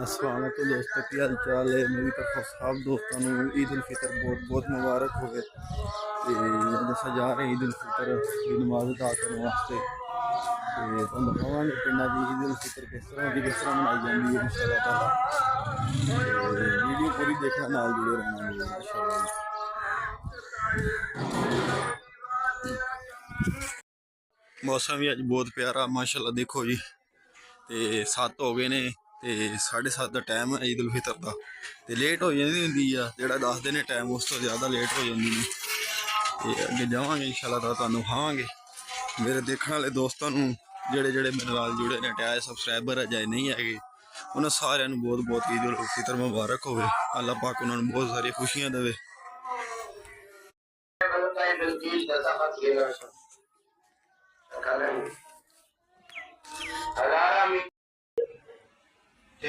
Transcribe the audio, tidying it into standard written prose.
अस्सलाम वालेकुम दोस्तों, की हाल चाल है। मेरी तरफ सब दोस्तों को ईद उल फितर बहुत बहुत मुबारक हो गए। जैसा जा रहे ईद उल फितर की नमाज अदा करने वास्ते तुम दिखावे पिंडा की ईद उल फितर किस तरह मनाई जाती है इंशाअल्लाह ताला। वीडियो पूरी देखना, नाल जुड़े रहना इंशाअल्लाह। मौसम भी अज बहुत प्यारा माशाअल्लाह, देखो जी। तो 7 हो गए ने ते 7:30 का टाइम है ईद उल फितर का। तो लेट हो जाती होंगी है जोड़ा दसते ने टाइम, उस तो ज़्यादा लेट हो जाती है। तो अगे जावे इंशाअल्लाह ताला तुहानू खावांगे। मेरे देखने वाले दोस्तों जेड़े जेड़े मेरे नाल जुड़े ने, टाया सबसक्राइबर अजाए नहीं है, उन्होंने सारे बहुत बहुत ईद उल फितर मुबारक हो। अल्लाह पाक उन्होंने बहुत सारी खुशियां देवे।